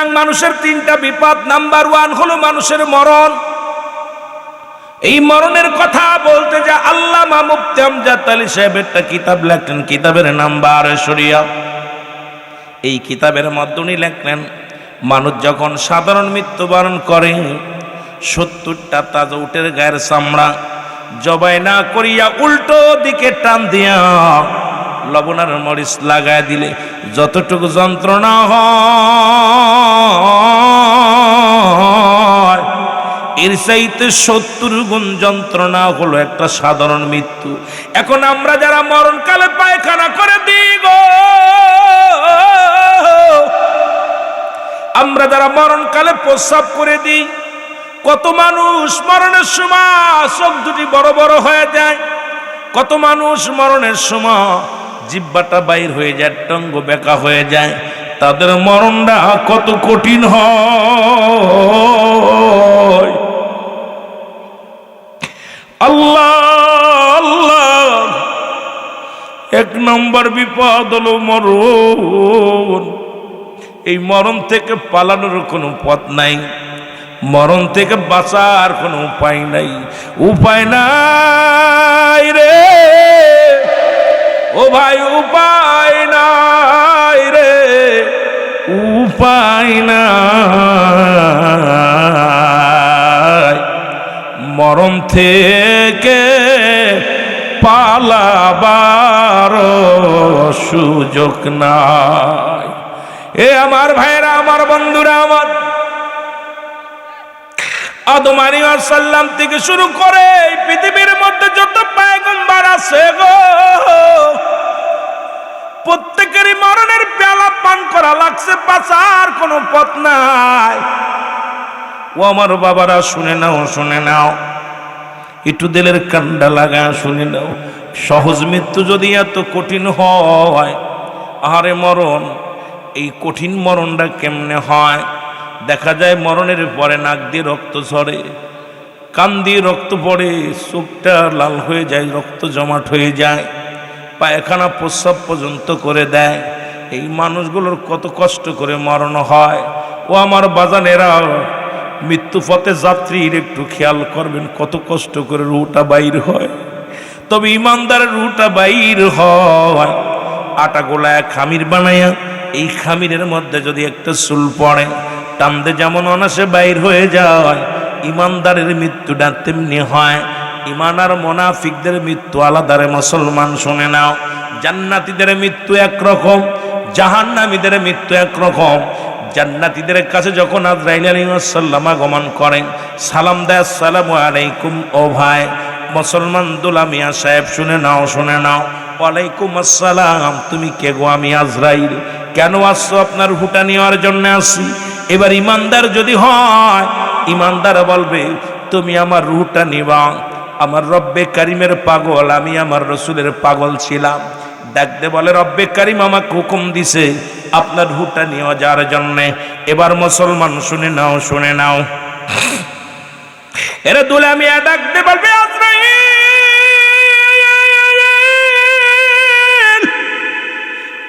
সুতরাং মানুষের তিনটা বিপদ। নাম্বার 1 হলো মানুষের মরণ। এই মরণের কথা বলতে যা আল্লামা মুফতি আমজাদ আলী সাহেব একটা কিতাব লেখলেন, কিতাবের নাম বারে শরিয়া। এই কিতাবের মধ্যে উনি লেখলেন মানুষ যখন সাধারণ মৃত্যুবরণ করে 70টা তাজা উটের গায়ের চামড়া জবাই না করিয়া উল্টো দিকে টান দিয়া লবণ আর মরিচ লাগায় দিলে যতটুকু যন্ত্রণা হয় এর চাইতে 70 গুণ যন্ত্রণা হলো একটা সাধারণ মৃত্যু। এখন আমরা যারা মরণকালে পায়খানা করে দিই গো, আমরা যারা মরণকালে প্রস্রাব করে দিই, কত মানুষ মরণের সময় চোখ দুটি বড় বড় হয়ে যায়, কত মানুষ মরণের সময় জিহ্বাটা বাইর হয়ে যায়, টঙ্গ বেঁকা হয়ে যায়। তাদের মরণটা কত কঠিন হয়। আল্লাহ আল্লাহ, 1 নম্বর বিপদ হলো মরণ। এই মরণ থেকে পালানোর কোনো পথ নাই, মরণ থেকে বাঁচার কোনো উপায় নাই, উপায় নাই রে ও ভাই, উপায় নাই রে, উপায় নাই। মরণ থেকে পালাবার সুযোগ নাই। এ আমার ভাইরা, আমার বন্ধুরা, আমার আদম আলাইহিস সালাম থেকে শুরু করে এই পৃথিবীর মধ্যে যত পয়গম্বর আছে গো, প্রত্যেকেরই মরণের পেয়ালা পান করা লাগছে, বাঁচার কোনো পথ নাই। ও আমার বাবারা, শুনে নাও, শুনে নাও, একটু দিলের কান্ডা লাগা শুনে নাও। সহজ মৃত্যু যদি এত কঠিন হয়, আহারে মরণ, এই কঠিন মরণটা কেমনে হয়? দেখা যায় মরণের পরে নাক দিয়ে রক্ত ঝরে, কান দিয়ে রক্ত পড়ে, চোখটা লাল হয়ে যায়, রক্ত জমাট হয়ে যায়, পায়খানা প্রস্রাব পর্যন্ত করে দেয়। এই মানুষগুলোর কত কষ্ট করে মরণ হয়। ও আমার বাজানেরা, মৃত্যু পথে যাত্রীর একটু খেয়াল করবেন, কত কষ্ট করে রুটা বাইর হয়। তবে ইমানদারের রুটা বাইর হয় আটা গোলায় খামির বানাইয়া, এই খামিরের মধ্যে যদি একটা চুল পড়ে, টানতে যেমন অনাসে বাইর হয়ে যায়, ইমানদারের মৃত্যুটা তেমনি হয়। ইমান আর মুনাফিকদের মৃত্যু আলাদা রে মুসলমান, শুনে নাও। জান্নাতীদের মৃত্যু একরকম, জাহান্নামীদের মৃত্যু একরকম। জান্নাতীদের কাছে যখন আজরাইল আলাইহিস সালাম আগমন করেন, সালাম দেয়, আসসালামু আলাইকুম। ও ভাই মুসলমান দুলা মিয়া সাহেব, শুনে নাও, শুনে নাও। ওয়ালাইকুম আসসালাম। তুমি কে গো? আমি আজরাইল। কেন আসছো? আপনার হুটা নেওয়ার জন্য আসি। এবার ইমানদার যদি হয়, ইমানদার বলবে, তুমি আমার রুহটা নিবা। আমার রব্বে কারিমের পাগল, আমি আমার রসুলের পাগল ছিলাম। ডাকতে বলে, রব্বে কারিম আমাকে হুকুম দিছে আপনার রুহটা নিয়ে যাওয়ার জন্যে। এবার মুসলমান শুনে নাও, শুনে নাও, এরা দুলা মিয়া ডাকতে বলবে, আজরাইল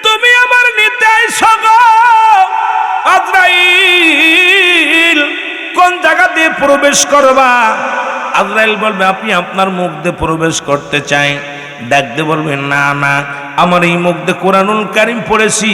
তুমি আমার নিতে আইছো গো। আজরাইল কোন জায়গা দিয়ে প্রবেশ করবা? আজরাইল বলবে, আপনি আপনার মুখ দিয়ে প্রবেশ করতে চাই। ডাকতে বলবে, না না, আমার এই মুখ দিয়ে কোরআনুল কারীম পড়েছি,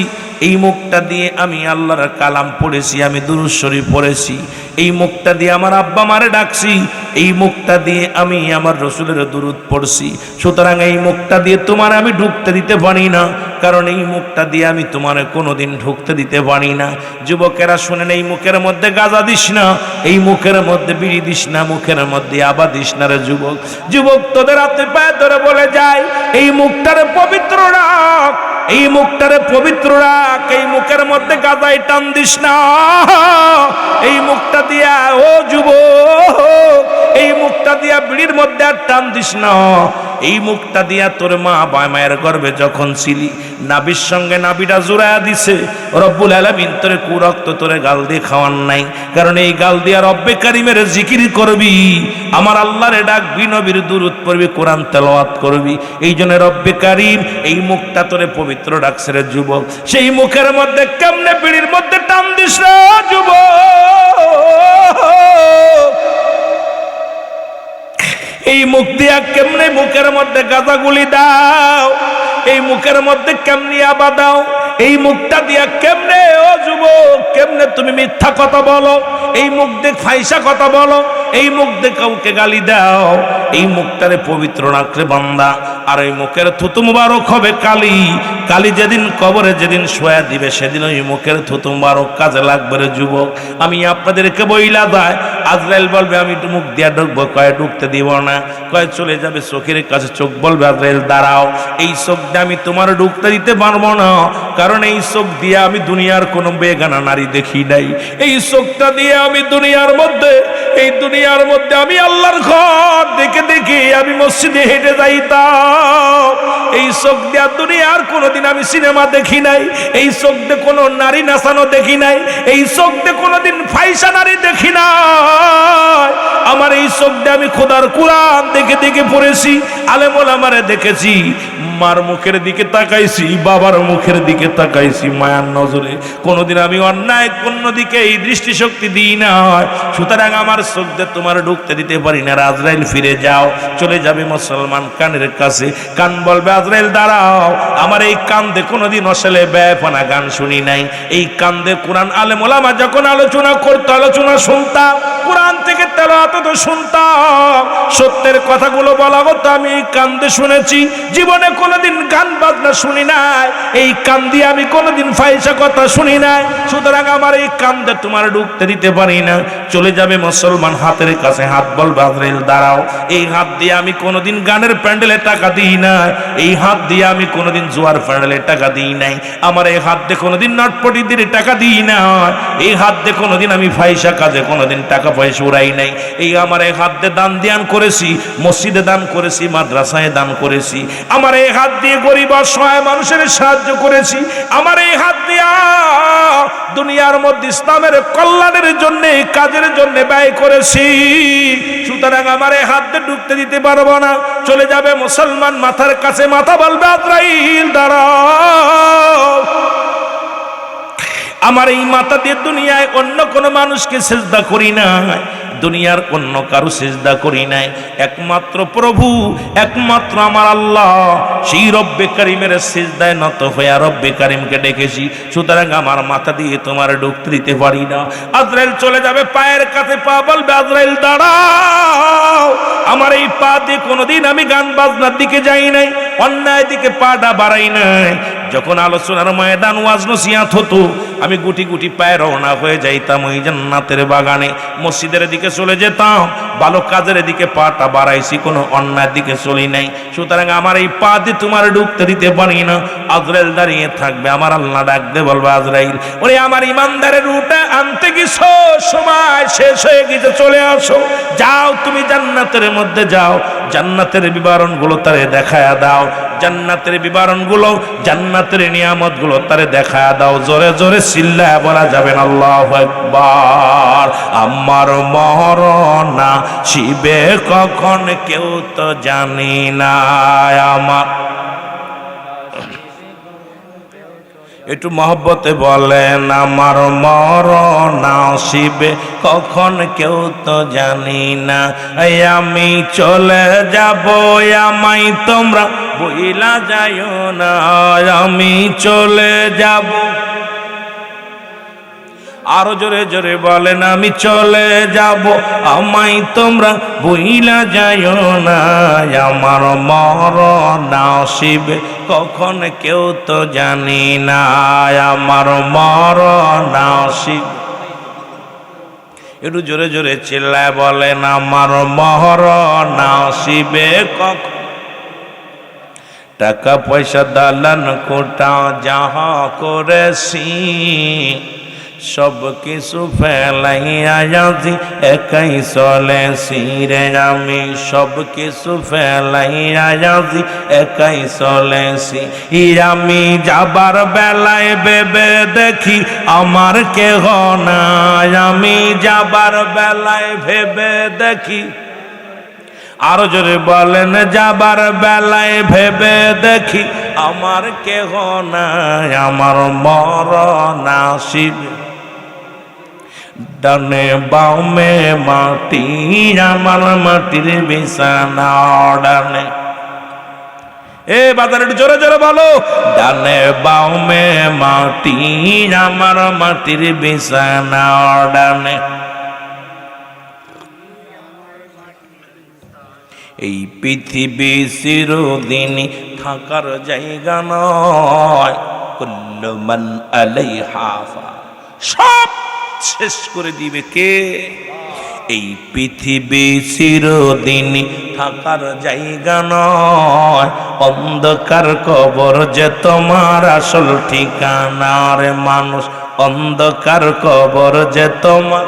এই মুখটা দিয়ে আমি আল্লাহর কালাম পড়েছি, আমি দুরূদ শরীফ পড়েছি, এই মুখটা দিয়ে আমার আব্বা মারে ডাকছি, এই মুখটা দিয়ে আমি আমার রসুলের দুরূদ পড়ছি। সুতরাং এই মুখটা দিয়ে তোমার আমি ঢুকতে দিতে পারি না, কারণ এই মুখটা দিয়ে আমি তোমার কোনোদিন ঢুকতে দিতে পারি না। যুবকেরা শুনেন, এই মুখের মধ্যে গাঁজা দিস না, এই মুখের মধ্যে বিড়ি দিস না, মুখের মধ্যে আবা দিস না রে যুবক। যুবক তোদের হাতে পায়ে ধরে বলে যায়, এই মুখটারে পবিত্র রাখ, এই মুখটারে পবিত্র রাখ, এই মুখের মধ্যে গাঁজায় টান দিস না। এই মুখটা দিয়া, ও যুবক, এই মুখটা দিয়া বিড়ির মধ্যে আর টান দিস না। এই মুখটা দিয়া তোর মা মায়ের গর্ভে যখন ছিলি, নাবির সঙ্গে নাবিটা জোড়ায়া দিছে, রব্বুল আলামিন তোরে কুরক্ত তোরে গাল দিয়ে খাওয়ান নাই, কারণ এই গাল দিয়া রব্বে কারিমের জিকির করবি, আমার আল্লাহরে ডাকবি, নবীর দুরূদ পড়বি, কোরআন তেলাওয়াত করবি। এই জন্য রব্বে কারিম এই মুখটা তোরে পবিত্র রাখছে রে যুবক। সেই মুখের মধ্যে কেমনে বিড়ির মধ্যে টান দিস রে যুবক। এই মুখ দিয়া কেমনে মুখের মধ্যে গাঁজাগুলি দাও, এই মুখের মধ্যে কেমনি আবা দাও, এই মুখটা দিয়া কেমনে ও যুবক কেমনে তুমি মিথ্যা কথা বলো, এই মুখ দিয়ে ফাইসা কথা বলো, এই মুখ দিয়ে কাউকে গালি দাও। এই মুখটারে পবিত্র রাখলে বান্দা, আর এই মুখের থুতু মুবারক হবে কালি। কালি যেদিন কবরে যেদিন শোয়া দিবে সেদিন ওই মুখের থুতু মুবারক কাজে লাগবে রে যুবক। আমি আপনাদেরকে বইলা দেয়, আজরাইল বলবে আমি একটু মুখ দিয়া ঢুকবো, কয়ে ঢুকতে দিব না, কয়ে চলে যাবে চোখের কাছে, চোখ বলবে আজরাইল দাঁড়াও, এই চোখ দিয়ে আমি তোমার ঢুকতে দিতে পারবো না, কারণ এই চোখ দিয়ে আমি দুনিয়ার কোনো বেগানা নারী দেখি নাই, এই চোখটা দিয়ে আমি দুনিয়ার মধ্যে আমি আল্লাহর ঘর দেখে দেখে আমি মসজিদে হেঁটে যাইতাম, এই চোখ দিয়ে দুনিয়ার কোনোদিন আমি সিনেমা দেখি নাই, এই চোখ দিয়ে কোনো নারী নাচানো দেখি নাই, এই চোখ দিয়ে কোনোদিন ফাইসা নারী দেখি নাই, আমার এই চোখ দিয়ে আমি খোদার কোরআন দেখে দেখে পড়েছি, আলেম ওলামারে দেখেছি, মার মুখের দিকে তাকাইছি, বাবার মুখের দিকে তাকাইছি মায়ার নজরে, কোনোদিন আমি অন্যায় কোন দিকে এই দৃষ্টিশক্তি দিই না। সুতরাং আমার চোখ দিয়ে তোমার ঢুকতে দিতে পারি না। আজরাইল ফিরে যাও, চলে যাবে মুসলমান কানের কাছে, কান বলবে আজরাইল দাঁড়াও, আমার এই কান দিয়ে কোনোদিন অসলে বেপনা গান শুনি নাই, এই কান দিয়ে কোরআন আলেম ওলামা যখন আলোচনা করতো আলোচনা শুনতাম, কোরআন থেকে তেলাওয়াত তো শুনতাম, সত্যের কথাগুলো বলা হতো আমি এই কান দিয়ে শুনেছি, জীবনে কোনোদিন গান বাজনা শুনি নাই, এই কান দিয়ে আমি কোনোদিন ফাইসা কথা শুনি নাই। সুতরাং আমার এই কান দিয়ে তোমার ঢুকতে দিতে পারি না। চলে যাবে মুসলমান হাতের কাছে, হাত বলবে আজরাইল দাঁড়াও, এই হাত দিয়ে আমি কোনোদিন গানের প্যান্ডেলে টাকা দিই না, এই হাত দিয়ে আমি কোনোদিন জোয়ার প্যান্ডেলে টাকা দিই নাই, আমার এই হাত দিয়ে কোনোদিন নটপটি দিয়ে টাকা দিই না, এই হাত দিয়ে কোনোদিন আমি ফাইসা কাজে কোনোদিন টাকা পয়সা উড়াই নাই, এই আমার এই হাত দিয়ে দান ধ্যান করেছি, মসজিদে দান করেছি, মাদ্রাসায় দান করেছি, আমার এই হাত দিয়ে গরিব অসহায় মানুষের সাহায্য করেছি, আমার এই হাত দিয়া দুনিয়ার মধ্যে ইসলামের কল্যাণের জন্য কাজের জন্য ব্যয় করেছি। সুতরাং আমার এই হাত দিয়ে ঢুকতে দিতে পারবো না। চলে যাবে মুসলমান মাথার কাছে, মাথা বলবে আজরাইল দাঁড়াও, আমার এই মাথা দিয়ে দুনিয়ায় অন্য কোনো মানুষকে সিজদা করি না, দুনিয়ার অন্য কারো সিজদা করি নাই, একমাত্র প্রভু একমাত্র আমার আল্লাহ, সেই রব্বে কারিমের সিজদায় নত হয়ে রব্বে কারিমকে ডেকেছি। সুতরাং আমার মাথা দিয়ে তোমার ঢুকতে দিতে পারি না। আজরাইল চলে যাবে পায়ের কাছে, পা বলবে আজরাইল দাঁড়াও, আমার এই পা দিয়ে কোনোদিন আমি গান বাজনার দিকে যাই নাই, অন্যায় দিকে পাটা বাড়াই নাই। যখন আলোচনার ময়দান ওয়াজ নসিহত হতো আমি গুটি গুটি পায়ে রওনা হয়ে যাইতাম ওই জান্নাতের বাগানে, মসজিদের দিকে চলে যেতাম, ভালো কাজের দিকে পাটা বাড়াইছি, কোনো অন্যায় দিকে চলি নাই। সুতরাং আমার এই পা দিয়ে তোমার ঢুকতে দিতে পারি না। আজরাইল দাঁড়িয়ে থাকবে, আমার আল্লাহ ডাকতে বলবে আজরাইল ওরে আমার ইমানদারের রুটে আনতে গেছো, সময় শেষ হয়ে গেছে, চলে আসো, যাও তুমি জান্নাতের মধ্যে যাও, জান্নাতের বিবরণগুলো তারে দেখায়া দাও, জান্নাতের বিবরণগুলো জান্নাতের নিয়ামতগুলো তারে দেখায়া দাও। জোরে জোরে চিল্লায়া বলা যাবেন আল্লাহু আকবার। আমার মরণ শিবে কখন কেউ তো জানি না, আমার একটু মহব্বতে বলেন আমার মরণ আসিবে কখন কেউ তো জানি না, আমি চলে যাব আমায় তোমরা বইলা যাইও না, আমি চলে যাব, আরো জোরে জোরে বলেন আমি চলে যাব আমায় তোমরা বইলা যাইও না, আমার মরণ আসিবে কখন কেউ তো জানি না, আমার মরণ আসিবে, একটু জোরে জোরে চিল্লায় বলেন আমার মরণ আসিবে কখন। টাকা পয়সা দালান কোটা যাহা করেছি সব কিছু ফেলাইয়া যাচ্ছি একাই চলেছি রে, আমি সব কিছু ফেলাইয়া যাচ্ছি একাই চলেছি, আমি যাবার বেলায় ভেবে দেখি আমার কেহ নাই, আমি যাবার বেলায় ভেবে দেখি, আরো জোরে বলেন যাবার বেলায় ভেবে দেখি আমার কেহ নাই, আমার মরণ আসিবে, ডানে বামে মাটি আমার মাটির বিছানা ডানে এ বাজারের জোরে জোরে বলো ডানে বামে মাটি আমার মাটির বিছানা ডানে এই পৃথিবী চিরদিন থাকার জায়গা নয় কুল্লু মান আলাইহা ফান সব শেষ করে দিবে কে এই পৃথিবী চিরদিন থাকার জায়গা নয় অন্ধকার কবর যে তোমার আসল ঠিকানা রে মানুষ অন্ধকার কবর যে তোমার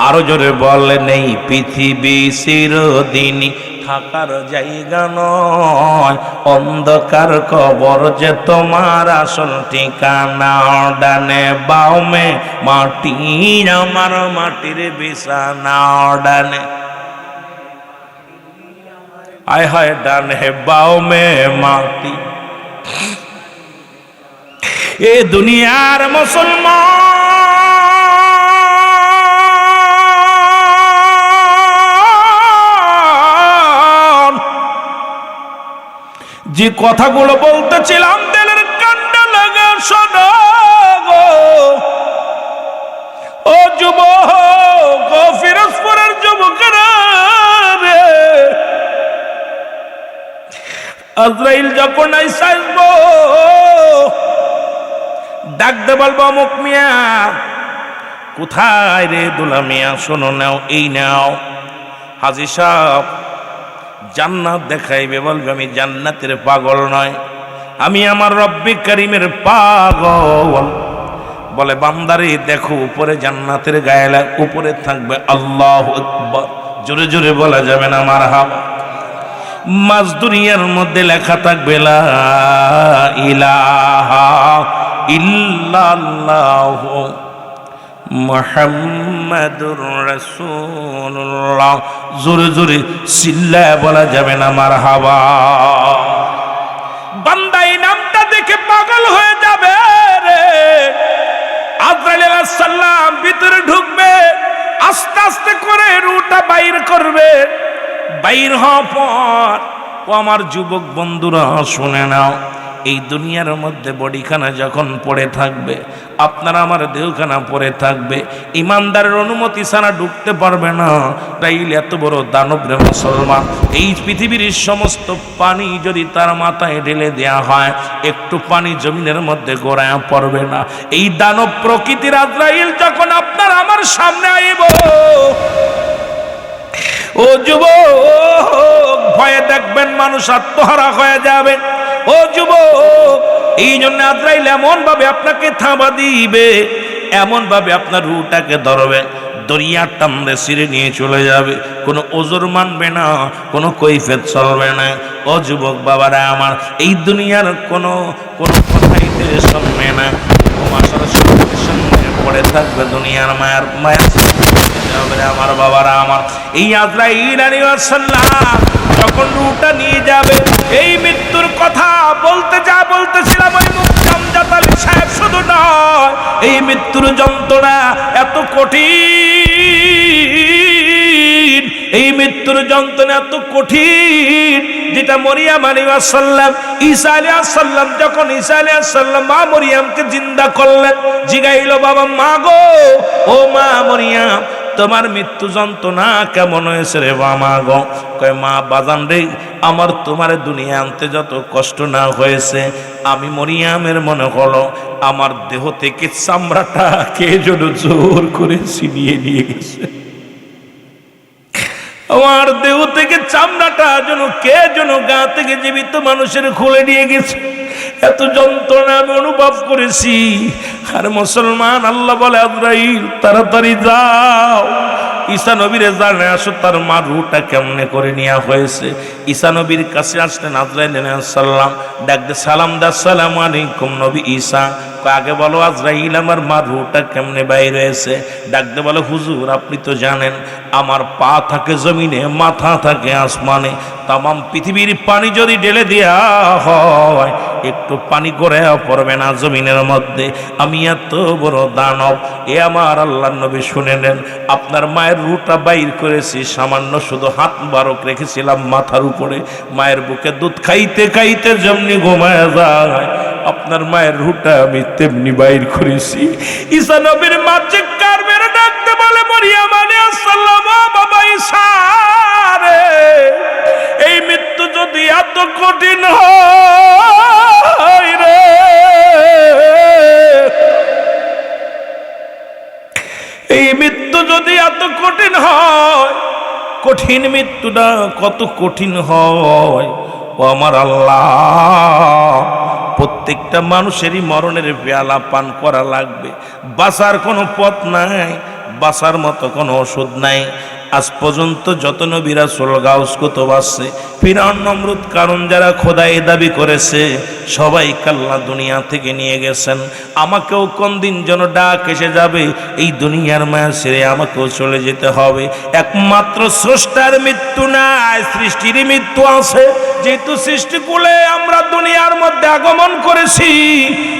আরো জোরে বলেন এই পৃথিবী চিরদিন থাকার জায়গা নয় অন্ধকার কবর যে তোমার আসল ঠিকানা ডানে বামে মাটি আমার মাটির বিছানা ডানে আয় হায় ডানে বামে মাটি এ দুনিয়ার মুসলমান যে কথাগুলো বলতেছিলাম দিলের কান্না লাগা শোনো গো ও যুবক ও ফিরোজপুরের যুবকেরা রে আজরাইল যখন আইসাইবো ডাকতে বলবো অমুক মিয়া কোথায় রে দুলা মিয়া শোনো নাও এই নাও হাজী সাহেব জান্নাত দেখাইবে বলবে আমি জান্নাতের পাগল নয় আমি আমার রব্বি করিমের পাগল বলে বান্দারে দেখো উপরে জান্নাতের গায়ে উপরে থাকবে আল্লাহু আকবার জোরে জোরে বলা যাবে না মারহাবা মাঝ দুনিয়ার মধ্যে লেখা থাকবে লা ইলাহা ইল্লাল্লাহু মুহাম্মাদুর রাসূলুল্লাহ জোরে জোরে চিল্লায় বলা যাবে না মারহাবা বান্দা এই নামটা দেখে পাগল হয়ে যাবে রে আজরাইল আলাইহিস সালাম ভিতরে ঢুকবে আস্তে আস্তে করে রুটা বাইর করবে বাইর হওয়ার পর ও আমার যুবক বন্ধুরা শুনে নাও এই দুনিয়ার মধ্যে বডিখানা যখন পড়ে থাকবে আপনারা আমার দেহখানা পড়ে থাকবে ইমানদারের অনুমতি ছাড়া ঢুকতে পারবে না তাইলে এত বড় দানব রে মুসলমান এই পৃথিবীর সমস্ত পানি যদি তার মাথায় ঢেলে দেয়া হয় একটু পানি জমিনের মধ্যে গড়ায় পড়বে না এই দানব প্রকৃতির আজরাইল যখন আপনার আমার সামনে আইব ও যুবক ভয়ে দেখবেন মানুষ আত্মহারা হয়ে যাবে ও যুবক এই জন্য আজরাইল এমন ভাবে আপনাকে থাবা দিবে এমন ভাবে আপনার রুটাকে ধরবে দরিয়ার টানলে ছিঁড়ে নিয়ে চলে যাবে কোনো ওজর মানবে না কোনো কৈফিয়ত চলবে না ও যুবক বাবারা আমার এই দুনিয়ার কোনো কথাই শুনবে না ঘুমাসার সঙ্গে পড়ে থাকবে দুনিয়ার মায়ার আমার বাবারা আমার এই আজরাইল আলাইহিস সালাম যখন রুটা নিয়ে যাবে এই মৃত্যুর কথা বলতেছিলাম ওই মুকামজাত আলী সাহেব শুধু নয় এই মৃত্যুর যন্ত্রণা এত কঠিন এই মৃত্যুর যন্ত্রণা এত কঠিন যেটা মরিয়ম আলাইহিস সালাম ঈসা আলাইহিস সালাম যখন ঈসা আলাইহিস সালাম মা মরিয়মকে জিন্দা করলেন জিগাইলো বাবা মা গো ও মা মরিয়ম তোমার মৃত্যু যন্ত্রণা কেমন হয়েছে রে মা গো কয় মা বাজান রে আমার তোমার দুনিয়া আনতে যত কষ্ট না হয়েছে আমি মরিয়মের মনে হলো আমার দেহ থেকে চামড়াটা কে যেন জোর করে ছিনিয়ে নিয়ে গেছে আমার দেহ থেকে চামড়াটা যেন গা থেকে জীবিত মানুষের খুলে নিয়ে গেছে এত যন্ত্রণা আমি অনুভব করেছি আর মুসলমান আল্লাহ বলে আজরাইল তাড়াতাড়ি যাও ঈসা নবীর জানে আসো তার মা রুটা কেমনে করে নেওয়া হয়েছে ঈসা নবীর কাছে আসলেন আজরাইল আলাইহিস সালাম ডাকতে সালাম দা আসসালামু আলাইকুম নবী ঈসা আগে বলো আজরাইল আমার মার রূহটা কেমনে বাইরে হয়েছে? ডাকতে বলে হুজুর আপনি তো জানেন আমার পা থাকে জমিনে, মাথা থাকে আসমানে, তামাম পৃথিবীর পানি যদি ঢেলে দেয়া হয় একটু পানি করে পড়বে না জমিনের মধ্যে। আমি এত বড় দানব। এ আমার আল্লাহর নবী শুনে নেন, আপনার মায়ের রূহটা বাইর করেছি, সামান্য শুধু হাত বারক রেখেছিলাম মাথার উপরে, মায়ের বুকে দুধ খাইতে খাইতে যেমনি ঘুমায় যায় আপনার মায়ের রূহটা আমি তেমনি বাইর করেছি। ঈসা নবীর মা চিৎকার মেরে ডাকতে বলে মরিয়ম আলাইহিস সালাম, বাবা ঈসা রে, এই মৃত্যু যদি এত কঠিন হয় রে, এই মৃত্যু যদি এত কঠিন হয়, কঠিন মৃত্যুটা কত কঠিন হয় ও আমার আল্লাহ, প্রত্যেকটা মানুষেরই মরণের পেয়ালা পান করা লাগবে। বাঁচার কোনো পথ নাই, বাঁচার মতো কোনো ওষুধ নাই। আজ পর্যন্ত যত নবী রাসূল গাউস কুতুব আছে, ফিরআউন নমরুদ কারণ যারা খোদাই দাবি করেছে সবাই আল্লাহ দুনিয়া থেকে নিয়ে গেছেন। আমাকেও কোন দিন যেন ডাক এসে যাবে এই দুনিয়ার মায়া ছেড়ে আমাকেও চলে যেতে হবে। একমাত্র স্রষ্টার মৃত্যু নাই, সৃষ্টির মৃত্যু আছে। যেহেতু সৃষ্টিকুলে আমরা দুনিয়ার মধ্যে আগমন করেছি,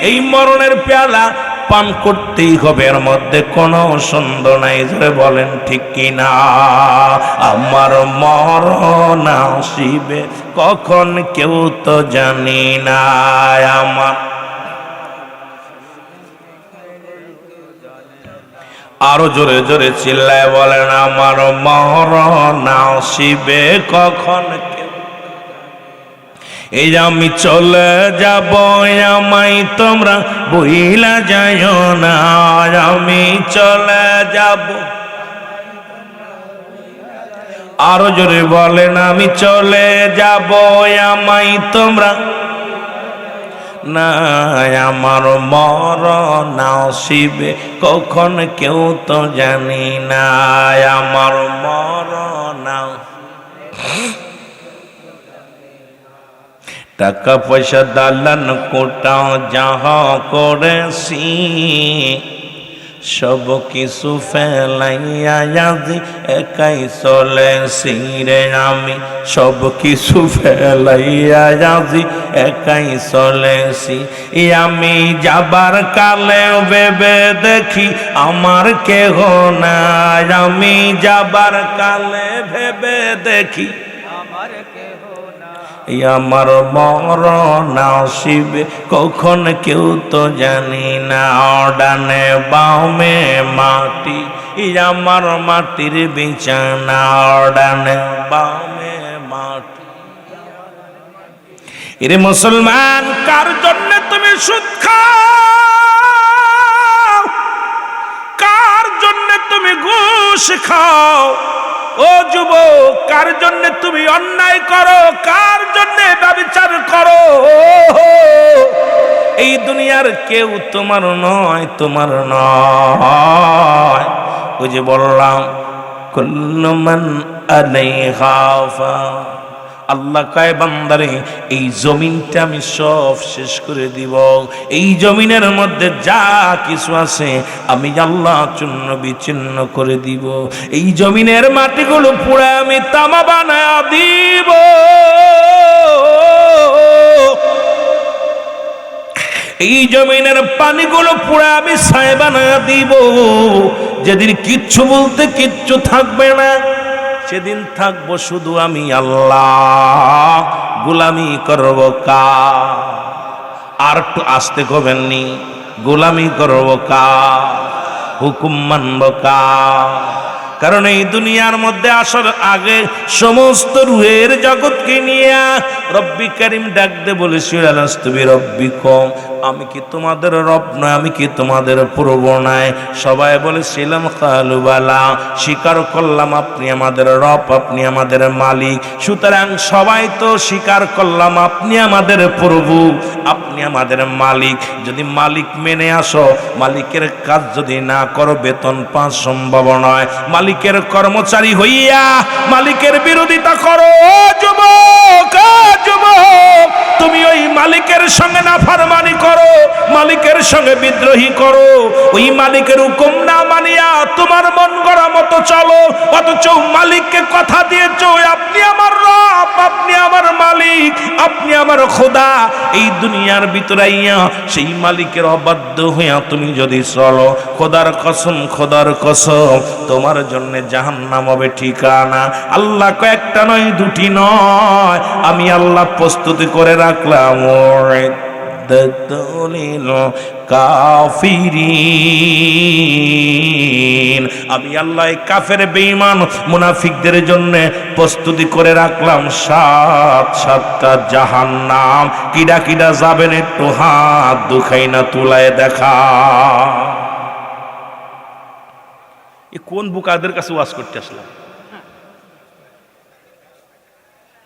এই মরণের পেয়ালা পান করতেই হবে, এর মধ্যে কোনো সন্দেহ নাই। ধরে বলেন ঠিক কিনা? আমার মরণ আসিবে কখন কেউ তো জানি না। আমার আরো জোরে জোরে চিল্লায় বলেন আমার মরণ আসিবে কখন। এই আমি চলে যাব, আমায় তোমরা বইলা যাইও না, আমি চলে যাব। আরো জোরে বলেন আমি চলে যাব, আমায় তোমরা না, আমার মরণ আসিবে কখন কেউ তো জানি না, আমার মরণ। টাকা পয়সা দালান কোটা যাহা করেছি সব কিছু ফেলাইয়া আজি একাই চলেছি রে, আমি সব কিছু ফেলাইয়া আজি একাই চলেছি। আমি যাবার কালে ভেবে দেখি আমার কেহ নাই, আমি যাবার কালে ভেবে দেখি আমার কেহ নাই, আমার মরণ আসিবে কখন কেউ তো জানি না। ডানে বামে মাটি, আমার মাটির বিছানা, ডানে বামে মাটি। এরে মুসলমান, কার জন্য তুমি সুদ খাও? কার জন্য তুমি ঘুষ খাও? ও যুবক, কার জন্য তুমি অন্যায় করো? কার জন্য ব্যভিচার করো? এই দুনিয়ার কেউ তোমার নয়, তোমার নয়। ওই যে বললাম কুল্লু মান আলাইহা ফান, আল্লাহ কয় বান্দারে এই জমিনটা আমি সব শেষ করে দিব, এই জমিনের মধ্যে যা কিছু আছে আমি আল্লাহ চূর্ণ বিচ্ছিন্ন করে দিব, এই জমিনের মাটিগুলো পুরো আমি তামা বানায়া দিব। এই জমিনের পানিগুলো পুরো আমি ছাই বানায়া দিব। যেদিন কিচ্ছু বলতে কিচ্ছু থাকবে না, সেদিন থাকবো শুধু আমি আল্লাহ, গোলামি করব কার? আর একটু আসতে কবেননি, গোলামি করব কার? হুকুম মানব কার? কারণ এই দুনিয়ার মধ্যে আসার আগে সমস্ত রুহের জগৎকে নিয়ে রব্বি করিম ডাক দে বলেছিল আলাস্তু বিরব্বিকুম, আমি কি তোমাদের রব নয়? আমি কি তোমাদের প্রভু নয়? সবাই বলেছিলাম কালু বালা, স্বীকার করলাম আপনি আমাদের রব, আপনি আমাদের মালিক। সুতরাং সবাই তো স্বীকার করলাম আপনি আমাদের প্রভু, আপনি আমাদের মালিক। যদি মালিক মেনে আসো, মালিকের কাজ যদি না করো বেতন পাওয়া সম্ভব নয়। মালিকের কর্মচারী হইয়া মালিকের বিরোধিতা করো, যুবক যুবক, তুমি ওই মালিকের সঙ্গে নাফরমানি করো। করো, মালিকের সঙ্গে বিদ্রোহী করো, ওই মালিকের হুকুম না মানিয়া তোমার মন গড়া মতো চলো, অথচ মালিককে কথা দিয়েছো আপনি আমার রব, আপনি আমার মালিক, আপনি আমার খোদা। এই দুনিয়ার ভিতরাইয়া সেই মালিকের অবাধ্য হইয়া তুমি যদি চলো, খোদার কসম, খোদার কসম, তোমার জন্য জাহান্নাম হবে ঠিকানা। আল্লাহ কয়েকটা নয়, দুটি নয়, আমি আল্লাহ প্রস্তুতি করে রাখলাম কাফিরিন, আমি আল্লাহ কাফের বেঈমান মুনাফিকদের জন্য প্রস্তুতি করে রাখলাম সাতটা জাহান্নাম। কিডা কিডা যাবেন একটু হাত দুখাই না তুলায় দেখা। কোন বুকাদের কাছে ওয়াজ করতে আসলাম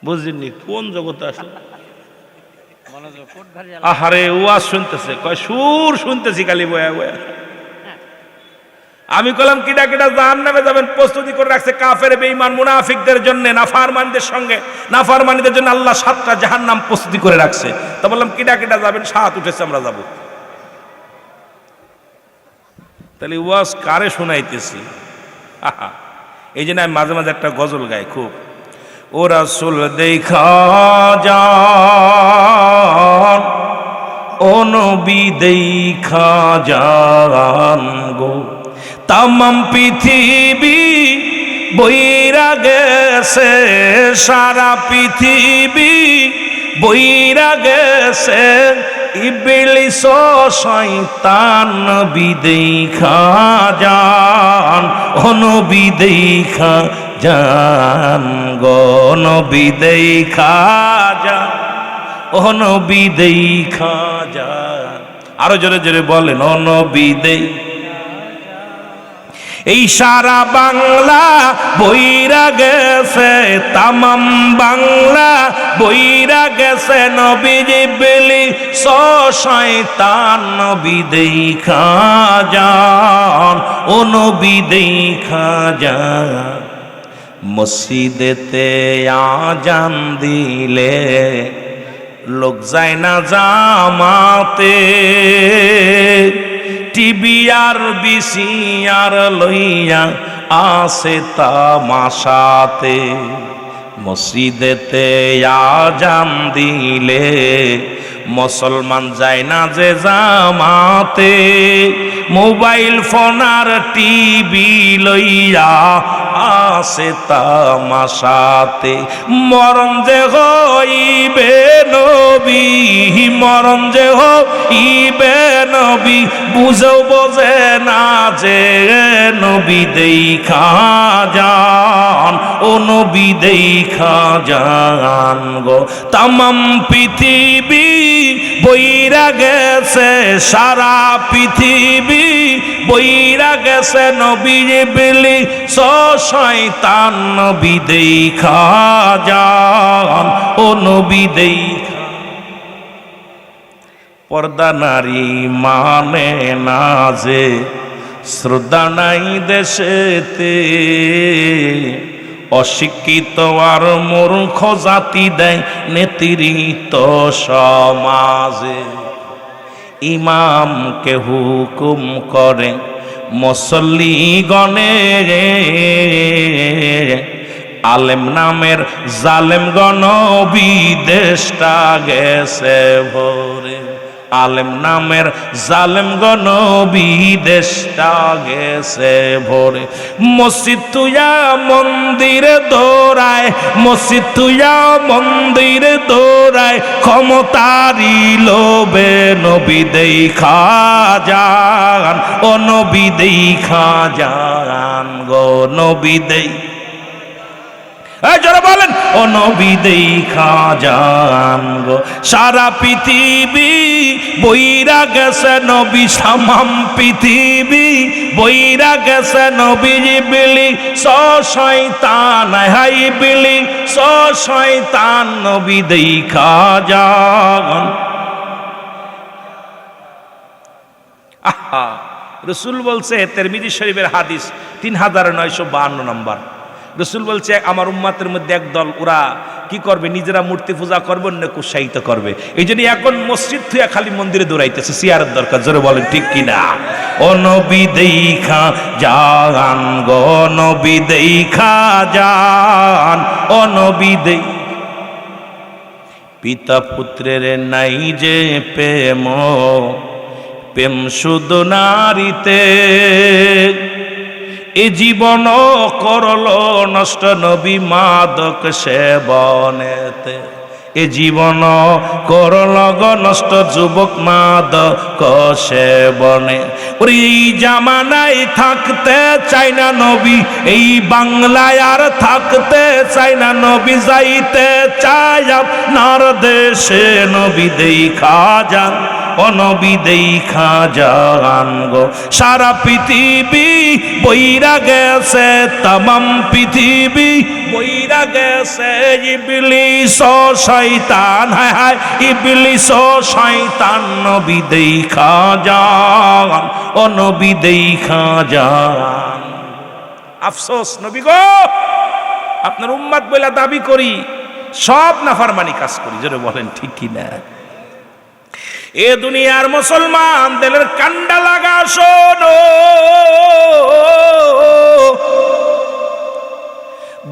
বুঝলেননি? কোন জগতে আসলাম? আহারে ওয়াজ শুনতেছে, কয় সুর শুনতেছি খালি বয়া বয়া। আমি কলাম কিডা কিডা জাহান্নামে যাবেন প্রস্তুতি করে রাখছে কাফের বেঈমান মুনাফিকদের জন্য, নাফরমানদের সঙ্গে, নাফরমানীদের জন্য আল্লাহ 7টা জাহান্নাম প্রস্তুতি করে রাখছে। তা বললাম কিডা কিডা যাবেন, 7 উঠেছে, আমরা যাব। তাহলে ওয়াজ কারে শোনাইতেছি? এই জন্য আমি মাঝে মাঝে একটা গজল গাই খুব, ও রাসূল দেখা যান, ও নবী দেখা যান গো, তামাম পৃথিবী বইরা গেছে, সারা পৃথিবী বইরা গেছে, ইবলিস শয়তান নবী দেখা যান, ও নবী দেখা যান গো, নবী দেখা যান, ও নবী দেখা যান। আরো জোরে জোরে বলেন, ও নবী দেখা। এই সারা বাংলা বইরা গেছে, তামাম বাংলা বইরা গেছে, নবীজি ইবলিস শয়তান নবী দেখা যান, ও নবী দেখা যান। মসজিদেতে আজান দিলে লোক যায় না জামাতে, টিভি আর বিসিআর লইয়া আসে তামাশাতে। মসজিদেতে আজান দিলে মুসলমান যায় না যে জামাতে, মোবাইল ফোন আর টিভি লইয়া আসে তামাশাতে। মরণ যে হইবে নবী, মরণ যে হইবে নবী, বুঝেও বোঝে না যে নবী দেখা যান, ও নবী দেখা যান গো। তামাম পৃথিবী বইরা গেছে, সারা পৃথিবী বইরা গেছে, নবী ইবলিস শয়তান নবী দেখা যান, ও নবী দেখা। পর্দা নারী মানে না যে, শ্রদ্ধা নাই দেশেতে, অশিক্ষিত আর মূর্খ জাতি দেয় নেতৃত্ব সমাজে। ইমামকে হুকুম করে মুসল্লি গণে, আলেম নামের জালেম গণ বিদেশটা গেছে ভরে, আলেম নামের জালেম গণ বিদেশটা গেছে ভরে। মসজিদ তুইয়া মন্দিরে দৌড়ায়, মসজিদ তুইয়া মন্দিরে দৌড়ায়, ক্ষমতারি লোভে নবী দেখা যান, ও নবী দেখা যান গো, নবী দেখা। জোরে বলেন, ও নবী দেখা যান গো। সারা পৃথিবী বইরা গেছে নবী, তামাম পৃথিবী বইরা গেছে নবী ইবলিস শয়তান, হাই ইবলিস শয়তান নবী দেখা যান। আহা, রাসূল বলছে, তিরমিজি শরীফের হাদিস 3952 নম্বর, রসুল বলছে আমার উম্মাতের মধ্যে একদল, ওরা কি করবে, নিজেরা মূর্তি পূজা করবে, অন্যকে উৎসাহিত করবে। এই জন্য এখন মসজিদ থুয়া খালি মন্দিরে দৌড়াইতেছে, সিয়ারের দরকার। জোরে বলেন ঠিক কিনা? ও নবী দেখা যান গো, নবী দেখা যান, ও নবী দেই। পিতা পুত্রের নাই যে প্রেম, প্রেম শুধু নারীতে, এ জীবন করল নষ্ট নবী মাদক সেবনেতে। এ জীবন করল নষ্ট যুবক মাদক সেবনে। ওরে এই জামানায় থাকতে চাই না নবী, এই বাংলায় আর থাকতে চাই না নবী, যাইতে চাই আপনার দেশে, নবী দেখা যান, ও নবী দেখা যান গো। সারা পৃথিবী বইরা গেছে, তামাম পৃথিবী বইরা গেছে, ইবলিস ও শয়তান, হায় হায় ইবলিস ও শয়তান, নবী দেখা যান, ও নবী দেখা যান। আফসোস নবী গো, আপনার উম্মত বলে দাবি করি, সব নাফরমানি কাজ করি। জোরে বলেন ঠিক কিনা? এ দুনিয়ার মুসলমান দিলের কান্ডা লাগা শোনো,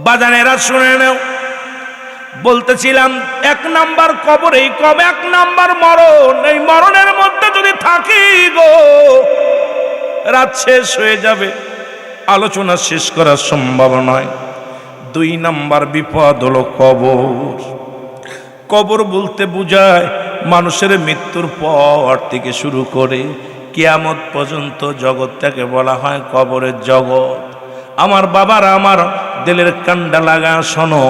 বাজানেরা শুনে নাও। বলতেছিলাম 1 নাম্বার কবর, এই কবে 1 নাম্বার মরণ। এই মরণের মধ্যে যদি থাকি গো, রাত শেষ হয়ে যাবে, আলোচনা শেষ করা সম্ভব নয়। 2 নাম্বার বিপদ হলো কবর। কবর বলতে বুঝায় মানুষের মৃত্যুর পর থেকে শুরু করে কিয়ামত পর্যন্ত জগৎটাকে বলা হয় কবরের জগৎ। আমার বাবারা, আমার দিলের কান্ডা লাগা শোনো,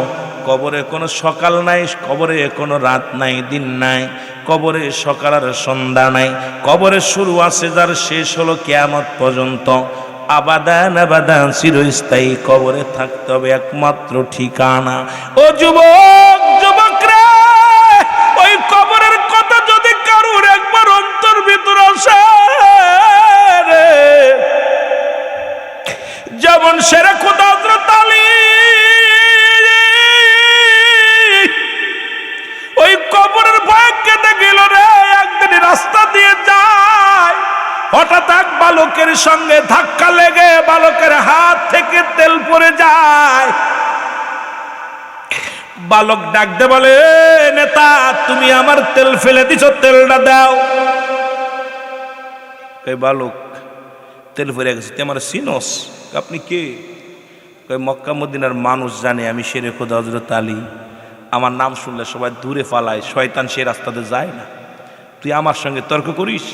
কবরে কোনো সকাল নাই, কবরে কোনো রাত নাই, দিন নাই, কবরে সকাল আর সন্ধ্যা নাই। কবরে শুরু আছে যার, শেষ হলো কিয়ামত পর্যন্ত। আবাদান আবাদান চিরস্থায়ী কবরে থাকতে হবে একমাত্র ঠিকানা। ও যুবক, যুবকরা, ওই কবরের কথা যদি কারুর একবার অন্তর ভিতর আসে, যেমন সেরা খোদা হযরত আলী ওই কবরের ভয়ে কেঁদে গেল রে। একদিন রাস্তা দিয়ে যায়, হঠাৎ এক বালকের সঙ্গে ধাক্কা লেগে বালকের হাত থেকে তেল পড়ে যায়। বালক ডাকতে বলে, নেতা তুমি আমার তেল ফেলে দিছো, তেলটা দাও। কই বালক, তেল পড়ে গেছে, তুই আমার চিনোস? আপনি কে? কই মক্কা মদিনার মানুষ জানে আমি শেরে খোদা হযরত আলী। আমার নাম শুনলে সবাই দূরে পালায়, শয়তান সে রাস্তাতে যায় না। তুই আমার সঙ্গে তর্ক করিস?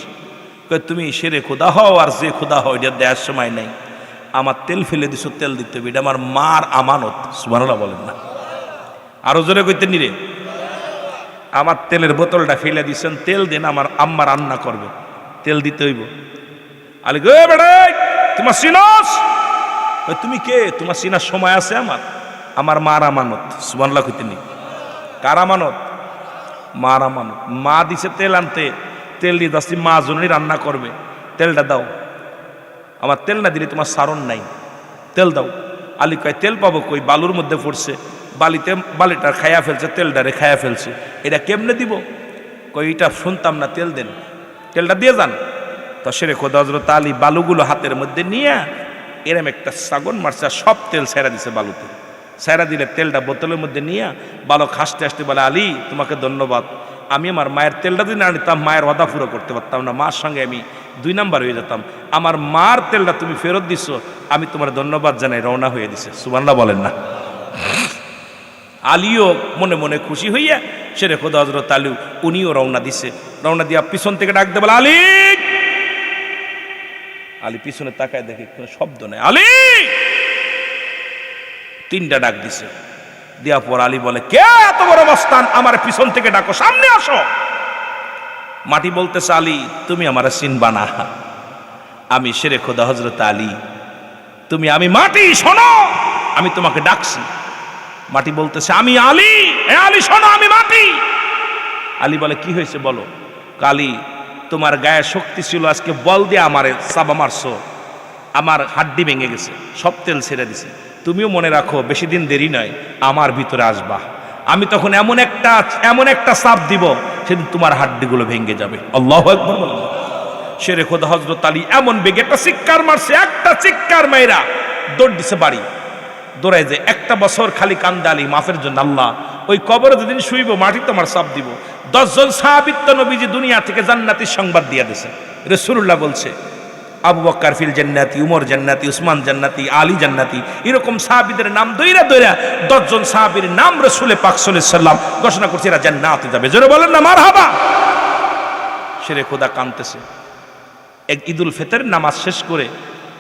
কই তুমি শেরে খোদা হও আর যে খোদা হও, এটা দেওয়ার সময় নেই। আমার তেল ফেলে দিছো, তেল দিতে হবে, এটা আমার মার আমানত। সুবহানাল্লাহ বলেন না? আরো জোরে কইতে নিরে, আমার তেলের বোতলটা ফেলে দিচ্ছেন, তেল দেন, আমার আম্মা রান্না করবে, তেল দিতে হইব। আলী গো বেড়াই, তোমার চিনস? তুমি কে? তোমার চিনার সময় আছে আমার মার আমানত। সুবহানাল্লাহ কইতে নি? কার আমানত? মার আমানত। মা দিছে তেল আনতে, তেল দিয়ে দাসি মা জন্যই রান্না করবে, তেলটা দাও। আমার তেল না দিলে তোমার সারণ নাই, তেল দাও। আলী কয় তেল পাবো কই? বালুর মধ্যে পড়ছে, বালিতে বালিটা খায়া ফেলছে, তেলটারে খায়া ফেলছে, এটা কেমনে দিব? কই এটা শুনতাম না, তেল দেন, তেলটা দিয়ে যান। তো শেরে খোদা হযরত আলী বালুগুলো হাতের মধ্যে নিয়ে এরম একটা সাগন মারছে, সব তেল ছেড়া দিছে বালুতে। ছেড়া দিলে তেলটা বোতলের মধ্যে নিয়ে বালক হাসতে হাসতে বলে, আলী তোমাকে ধন্যবাদ, আমি আমার মায়ের তেলটা যদি না নিতাম মায়ের ওয়াদা পুরো করতে পারতাম না, মার সঙ্গে আমি 2 নাম্বার হয়ে যেতাম। আমার মার তেলটা তুমি ফেরত দিছো, আমি তোমার ধন্যবাদ জানাই, রওনা হয়ে দিছে। সুবহানাল্লাহ বলেন না? আলীও মনে মনে খুশি হইয়া শেরে খোদা হযরত আলী উনিও রওনা দিছে। রওনা দিয়া পিছন থেকে ডাকতে বলে, আলী। আলী পিছনে তাকায় দেখে কোনো শব্দ নেই। আলী! 3টা ডাক দিছে। দেওয়া পর আলী বলে, কে এত বড় মস্তান, আমার পিছন থেকে ডাকো, সামনে আসো। মাটি বলতেছে, আলী তুমি আমার চিনবা না, আমি শেরে খোদা হযরত আলী, আমি মাটি, শোনো আমি তোমাকে ডাকছি। মাটি বলতেছে, আমি আলী। আলী শোনো, আমি মাটি। আলী বলে, কি হয়েছে বলো? আলী তোমার গায়ে শক্তি ছিল, আজকে বল দিয়ে আমারে চাবা মারছো, আমার হাড্ডি ভেঙে গেছে, সব তেল ছেড়ে দিছে। তুমিও মনে রাখো, বেশি দিন দেরি নয়, আমার ভিতরে আসবা, আমি তখন এমন একটা চাপ দিব, সেদিন তোমার হাড্ডিগুলো ভেঙে যাবে। আল্লাহু আকবার বলেন। শেরে খোদা হযরত আলী এমন বেগে একটা চিৎকার মারছে, একটা চিৎকার মাইরা দৌড় দিছে বাড়ি। দৌড়ায় যে একটা বছর খালি কান্দে আলী মাফের জন্য, আল্লাহ ওই কবরে যেদিন শুইব মাটি তোমার চাপ দিব। 10 জন সাহাবী তো নবীজি দুনিয়া থেকে জান্নাতের সংবাদ দিয়ে দিয়েছে। রাসূলুল্লাহ বলছে আবু বকর ফিল জান্নাতি, উমর জান্নাতি, উসমান জান্নাতি, আলী জান্নাতি, এরকম সাহাবীদের নাম দইরা 10 জন সাহাবীর নাম রাসূল পাক সাল্লাল্লাহু আলাইহি সাল্লাম ঘোষণা করছে এরা জান্নাতে যাবে। জোরে বলেন না মারহাবা। শেরে খোদা কাঁদতেছে। এক ঈদুল ফিতরের নামাজ শেষ করে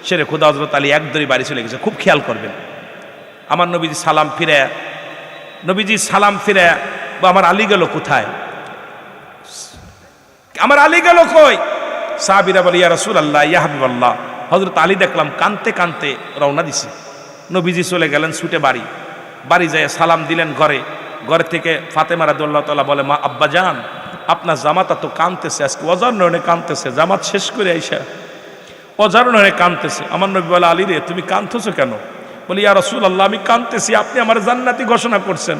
শেরে খোদা হযরত আলী একদরই বাড়ি চলে গেছে। খুব খেয়াল করবেন, আমার নবীজি সালাম ফিরে আমার আলী গেল কোথায়, আমার আলী গেল কই? সাহাবীরা বলে ইয়া রাসূলুল্লাহ, ইয়া হাবিবাল্লাহ। হযরত আলী দেখলাম কানতে কানতে রওনা দিছে। নবীজি চলে গেলেন ছুটে বাড়ি যায় সালাম দিলেন। ঘরে থেকে ফাতেমা রাদিয়াল্লাহু তাআলা বলে, মা আব্বাজান আপনার জামাতা তো কানতেছে, আজকে অজার নয়নে কানতেছে, জামাত শেষ করে আইসা অজার নয়নে কানতেছে। আমার নবী বলে, আলী রে তুমি কানতেছো কেন? বলি ইয়া রাসূলুল্লাহ আমি কানতেছি, আপনি আমার জান্নাতি ঘোষণা করছেন।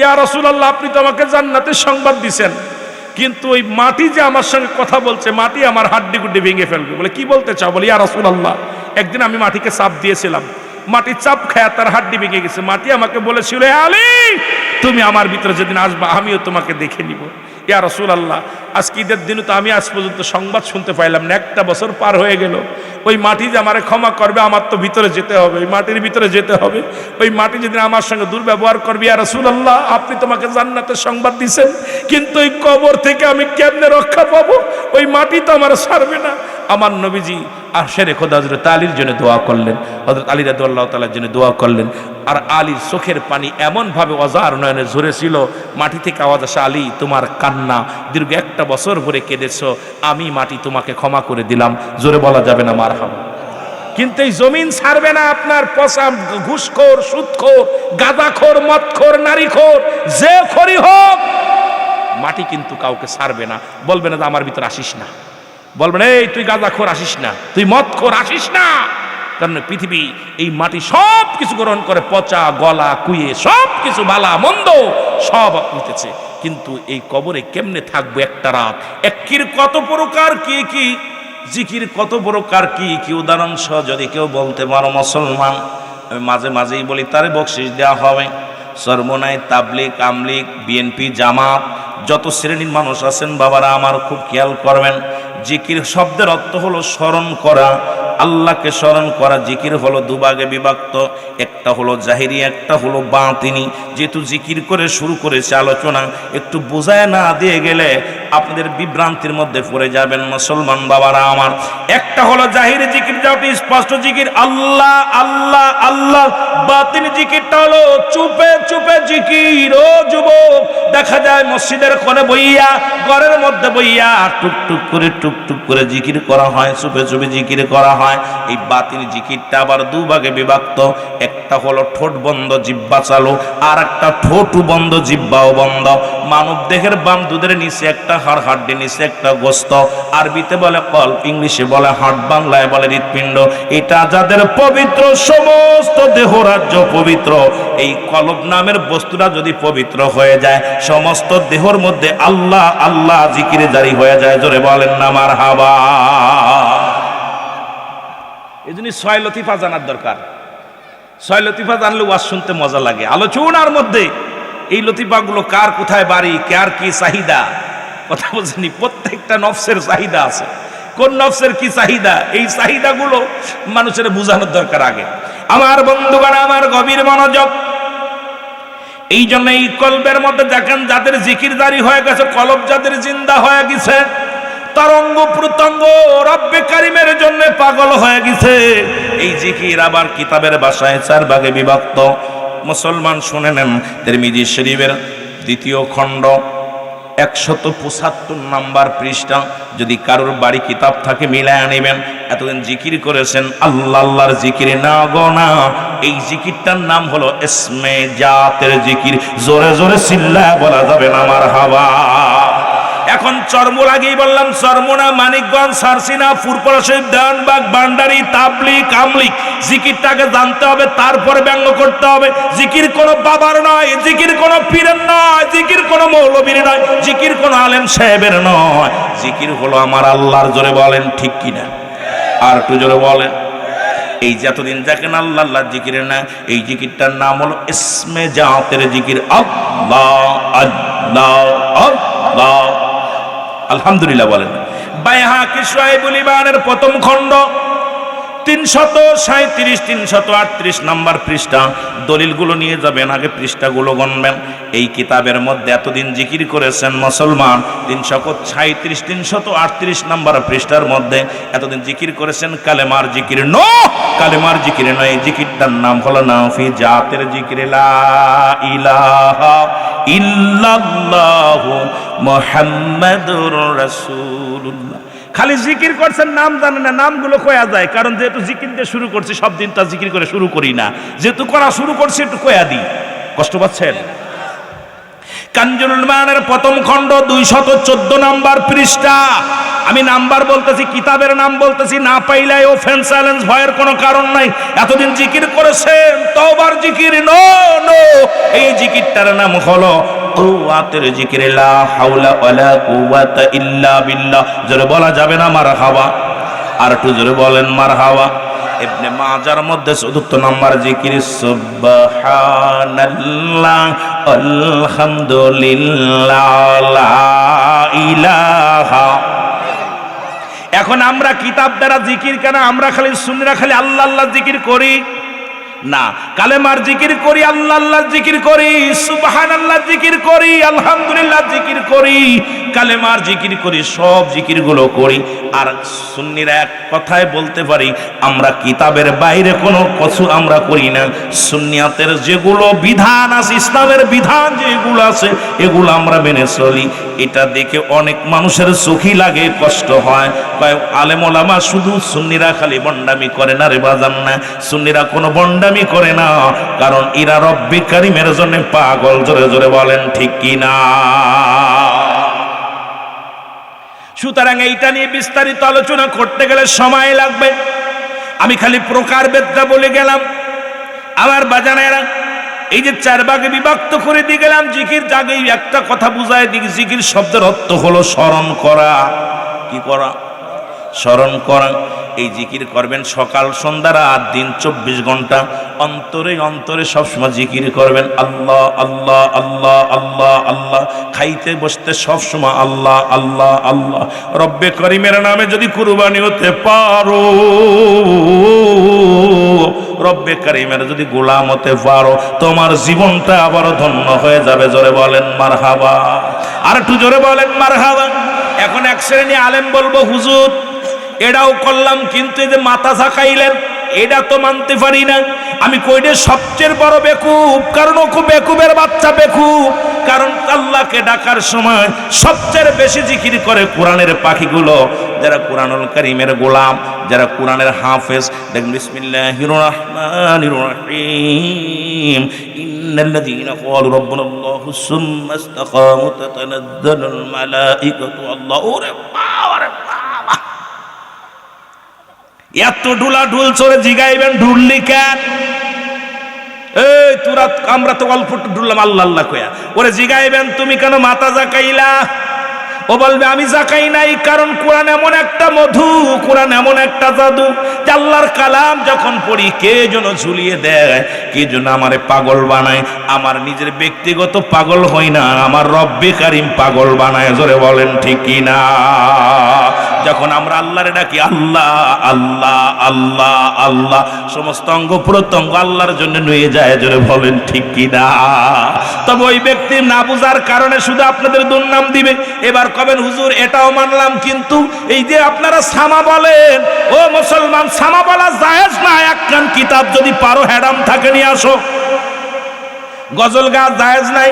ইয়া রাসূলুল্লাহ আপনি তো আমাকে জান্নাতের সংবাদ দিছেন, কিন্তু ওই মাটি যে আমার সঙ্গে কথা বলছে, মাটি আমার হাড্ডি গুড্ডি ভেঙে ফেলবে। বলে কি বলতে চাও? বলি ইয়া রাসূলুল্লাহ একদিন আমি মাটিকে চাপ দিয়েছিলাম, মাটি চাপ খায় তার হাড্ডি ভেঙে গেছে। মাটি আমাকে বলেছিল, আলী তুমি আমার ভিতরে যেদিন আসবা আমিও তোমাকে দেখে নিব। ইয়া রাসূলুল্লাহ আজকে ঈদের দিনও তো আমি আজ পর্যন্ত সংবাদ শুনতে পাইলাম না, একটা বছর পার হয়ে গেল। ওই মাটি যে আমারে ক্ষমা করবে, আমার তো ভিতরে যেতে হবে, ওই মাটির ভিতরে যেতে হবে। ওই মাটি যেদিন আমার সঙ্গে দুর্ব্যবহার করবে, ইয়া রাসূলুল্লাহ আপনি তোমাকে জান্নাতের সংবাদ দিয়েছেন, কিন্তু ওই কবর থেকে আমি কেমনে রক্ষা পাবো? ওই মাটি তো আমার ছাড়বে না। আমার নবীজি আর শেরে খোদা হযরত আলীর জন্য দোয়া করলেন, হযরত আলী রাদিয়াল্লাহু তাআলার জন্য দোয়া করলেন। আর আলীর চোখের পানি এমন ভাবে অজার নয়নে ঝরেছিল, মাটি থেকে আওয়াজ আসে, আলী তোমার কান্না, দীর্ঘ একটা বছর ভরে কেঁদেছো, আমি মাটি তোমাকে ক্ষমা করে দিলাম। জোরে বলা যাবে না মারহাবা। কিন্তু এই জমিন ছাড়বে না আপনার পচা ঘুষখোর, সুদখোর, গাঁজাখোর, মদখোর, নারীখোর, যে খোরই হোক, মাটি কিন্তু কাউকে ছাড়বে না। বলবে না যে আমার ভিতর আসিস না, বলবেন এই তুই গাঁজাখোর আসিস না, তুই মদখোর আসিস না। কারণ পৃথিবী এই মাটি সব কিছু গ্রহণ করে, পচা গলা কুয়ে সব কিছু ভালা মন্দ সব নিতেছে। কিন্তু এই কবরে কেমনে থাকবো একটা রাত? একির কত প্রকার কি জিকির, কত প্রকার কি উদাহরণ সহ যদি কেউ বলতে পারো মুসলমান, আমি মাঝেই বলি তারে বকশিশ দেওয়া হবে। সর্বনাই তাবলিগ, আমলিগ, বিএনপি, জামাত, যত শ্রেণীর মানুষ আছেন বাবারা আমার খুব খেয়াল করবেন। জিকির শব্দের অর্থ হলো স্মরণ করা, আল্লাহকে স্মরণ করা। জিকির হলো দুভাগে বিভক্ত, একটা হলো জাহিরি, একটা হলো বাতিনি। যেহেতু জিকির করে শুরু করেছে আলোচনা, একটু বোঝায় না দিয়ে গেলে আপনাদের বিভ্রান্তির মধ্যে পড়ে যাবেন মুসলমান বাবারা আমার। একটা হলো জাহিরি জিকির, যেটা স্পষ্ট জিকির, আল্লাহ আল্লাহ আল্লাহ। বাতিনি জিকিরটা হলো চুপে চুপে জিকির। ও যুবক, দেখা যায় মসজিদের কোণে বইয়া, ঘরের মধ্যে বইয়া টুকটুক করে জিকির করা হয়, চুপে চুপে জিকির করা হয়। এই বাতিল জিকিরটা আবার দুভাগে বিভক্ত, একটা হলো ঠোঁট বন্ধ জিহ্বা চালু, আর একটা ঠোঁট বন্ধ জিহ্বাও বন্ধ। মানব দেহের বাম দুধের নিচে একটা হাড়, হাড্ডি নিচে একটা গোস্ত, আরবিতে বলে কল্প, ইংলিশে বলে হার্ট, বাংলায় বলে হৃৎপিণ্ড। এটা যাদের পবিত্র, সমস্ত দেহ রাজ্য পবিত্র। এই কলব নামের বস্তুটা যদি পবিত্র হয়ে যায়, সমস্ত দেহর মধ্যে আল্লাহ আল্লাহ জিকিরে জারি হয়ে যায়। জোরে বলেন না মারহাবা। এই জন্য 6 লতিফা জানার দরকার। 6 লতিফা জানলে ওয়াজ শুনতে মজা লাগে। আলোচনার মধ্যে এই লতিফাগুলো কার কোথায় বাড়ি, কার কি চাহিদা, কথা বলছেনি, প্রত্যেকটা নফসের চাহিদা আছে। কোন নফসের কি চাহিদা, এই চাহিদাগুলো মানুষের বোঝানোর দরকার আগে। আমার বন্ধুগণ, আমার গভীর মনোযোগ। এই জন্য এই কলবের মধ্যে দেখেন, যাদের জিকির জারি হয়ে গেছে, কলব যাদের জিন্দা হয়ে গেছে, তার অঙ্গ প্রত্যঙ্গ রব্বে কারিমের জন্য পাগল হয়ে গেছে। এই জিকির আবার কিতাবের ভাষায় 4 ভাগে বিভক্ত। মুসলমান শুনে নেন, তিরমিজি শরীফের 2য় খণ্ড 175 নম্বর পৃষ্ঠা। যদি কারোর বাড়ি কিতাব থাকে মিলায় আনিবেন। এতদিন জিকির করেছেন, আল্লাহ আল্লাহর জিকির না গো না। এই জিকিরটার নাম হলো ইসমে জাতের জিকির। জোরে জোরে চিল্লায় বলা যাবে না মারহাবা। এখন চরমো আগেই বললাম, চরমোনা, মানিকগঞ্জ, সারসিনা, ফুরপুরা শরীফ, দেওয়ানবাগ, বান্ডারি, তাবলিগ, আমলিগ, জিকিরটাকে জানতে হবে, তারপরে ব্যঙ্গ করতে হবে। জিকির কোনো বাবার নয়, জিকির কোনো পীরের নয়, জিকির কোনো মৌলবীর নয়, জিকির কোনো আলেম সাহেবের নয়, জিকির হলো আমার আল্লাহর। জোরে বলেন ঠিক কিনা? আর একটু জোরে বলেন। এই যে এতদিন দেখেন আল্লাহ আল্লাহ জিকিরের না, এই জিকিরটার নাম হলো ইসমে জাতের জিকির। আল্লাহ আল্লাহ আল্লাহ। আলহামদুলিল্লাহ বলেন। বাইহাকি শুআইবুল ঈমানের প্রথম খণ্ড 337 338 নাম্বার পৃষ্ঠা। দলিলগুলো নিয়ে যাবেন, আগে পৃষ্ঠাগুলো গণবেন। এই কিতাবের মধ্যে এতদিন জিকির করেছেন মুসলমান 337 338 নাম্বার পৃষ্ঠার মধ্যে এতদিন জিকির করেছেন কালেমার জিকির। নো, কালেমার জিকির নয়, এই জিকিরটার নাম হলো নাফি জাতের জিকির। লা ইলাহা ইল্লাল্লাহু মুহাম্মাদুর রাসূলুল্লাহ। খালি জিকির করছেন, নাম জানেন না, নামগুলো কয়া যায়। কারণ যেহেতু জিকির দিয়ে শুরু করছি, সব দিন তা জিকির করে শুরু করি না, যেহেতু করা শুরু করছি একটু কয়া দিই। কষ্ট পাচ্ছেন? কানজুল উম্মানের প্রথম খণ্ড 214 নাম্বার পৃষ্ঠা। আমি নাম্বার বলতেছি, কিতাবের নাম বলতেছি, না পাইলে অফেন্স চ্যালেঞ্জ, ভয়ের কোনো কারণ নাই। এতদিন জিকির করেছেন, তওবার জিকির। নো নো, এই জিকিরটার নাম হলো কুওয়াতের জিকির। লা হাওলা ওয়ালা কুওয়াতা ইল্লা বিল্লাহ। জোরে বলা যাবে না মারহাবা? আর একটু জোরে বলেন মারহাবা। ইবনে মাজার মধ্যে ৪৪ নম্বর জিকির সুবহানাল্লাহ আলহামদুলিল্লাহ লা ইলাহা। এখন আমরা কিতাব দ্বারা জিকির কেন? আমরা খালি সুন্নিরা খালি আল্লাহ আল্লাহ জিকির করি না, কালেমার জিকির করি, আল্লাহ আল্লাহ জিকির করি, সুবহানাল্লাহ জিকির করি, আলহামদুলিল্লাহ জিকির করি, কালেমার জিকির করি, সব জিকিরগুলো করি। আর সুন্নিরা এক কথায় বলতে পারি, আমরা কিতাবের বাইরে কোনো কিছু আমরা করি না। সুন্নিয়াতের যেগুলো বিধান আছে, ইসলামের বিধান যেগুলো আছে, এগুলো আমরা মেনে চলি। এটা দেখে অনেক মানুষের চোখই লাগে, কষ্ট হয়। আলেম ওলামা শুধু সুন্নিরা খালি বন্ডামি করে না রে বাজান না, সুন্নিরা কোনো বন্ডামি করে না, কারণ এরা রব্বে কারিমের জন্য পাগল। জোরে জোরে বলেন ঠিক কিনা? সুতরাং এইটা নিয়ে বিস্তারিত আলোচনা করতে গেলে সময় লাগবে। আমি খালি প্রকারভেদটা বলে গেলাম। আমার বাজানেরা, এই যে 4 ভাগে বিভক্ত করে দিয়ে গেলাম জিকির, আগেই একটা কথা বুঝায় দিই। জিকির শব্দের অর্থ হলো স্মরণ করা। কি করা? স্মরণ করা। এই জিকির করবেন সকাল সন্ধ্যা রাত দিন 24 ঘন্টা, অন্তরে অন্তরে সবসময় জিকির করবেন। আল্লাহ আল্লাহ আল্লাহ আল্লাহ আল্লাহ। খাইতে বসতে সবসময় আল্লাহ আল্লাহ আল্লাহ। রব্বে করিমের নামে যদি কুরবানি হতে পারো, রব্বে করিমের যদি গোলাম হতে পারো, তোমার জীবনটা আবার ধন্য হয়ে যাবে। জোরে বলেন মারহাবা। আর একটু জোরে বলেন মারহাবা। এখন এক শ্রেণী আলেম বলবো, হুজুর এটাও করলাম, কিন্তু এই যে মাথা ঝাঁকাইলেন, এটা তো মানতে পারি না। আমি কইলে সবচেয়ে বড় বেকুব, কারণ ও খুব বেকুবের বাচ্চা বেকুব। কারণ আল্লাহকে ডাকার সময় সবচেয়ে বেশি জিকির করে কোরআনের পাখিগুলো, যারা কোরআনুল কারীমের গোলাম, যারা কোরআনের হাফেজ। দেখুন, বিসমিল্লাহির রহমানির রহিম, ইন্নাল্লাযীনা ক্বালু রাব্বুনাল্লাহু সুম্মা ইসতাকামু তাতানাজ্জালুল মালাঈকাতু। আল্লাহ, ওরে বাবা রে বাবা, এত ঢুলা ঢুল চড়ে জিগাইবেন, ঢুললি কেন? এই তোরা, আমরা তো অল্প ঢুললাম আল্লাহ আল্লাহ কয়া, ওরে জিগাইবেন তুমি কেন মাথা জাকাইলা? ও বলবে আমি জাকাই নাই, কারণ কোরআন এমন একটা মধু, কোরআন এমন একটা জাদু, যে আল্লাহর কালাম যখন পড়ি কে যেন ঝুলিয়ে দেয়, কে যেন আমারে পাগল বানায়। আমার নিজের ব্যক্তিগত পাগল হই না, আমার রব্বে কারিম পাগল বানায়। জোরে বলেন ঠিক কিনা? যখন আমরা আল্লাহরে ডাকি আল্লাহ আল্লাহ আল্লাহ আল্লাহ, সমস্ত অঙ্গ প্রত্যঙ্গ আল্লাহর জন্য নিয়ে যায়। জোরে বলেন ঠিক কিনা? তবে ওই ব্যক্তি না বুঝার কারণে শুধু আপনাদের দুর্নাম দিবে। এবার কবেন, হুজুর এটাও মানলাম, কিন্তু এই যে আপনারা সামা বলেন, ও মুসলমান, সামা বলা জায়েজ না। একখান কিতাব যদি পারো হ্যাডাম থাকে নিয়ে আসো। গজল গাওয়া জায়েজ নাই,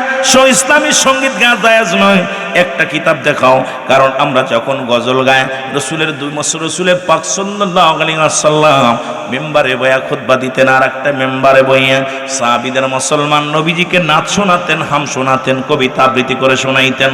ইসলামী সঙ্গীত গাওয়া জায়েজ নয়। একটা কিতাব দেখাও। কারণ আমরা যখন গজল গাই, রসুলের 2 বছর রসুলের পাক সাল্লাল্লাহু আলাইহি ওয়াসাল্লাম মেম্বারে বয়া খুতবা দিতেন, আর একটা মেম্বারে বইয়া সাহাবীদের মুসলমান নবীজিকে নাচ শোনাতেন, হাম শোনাতেন, কবিতা আবৃত্তি করে শোনাইতেন।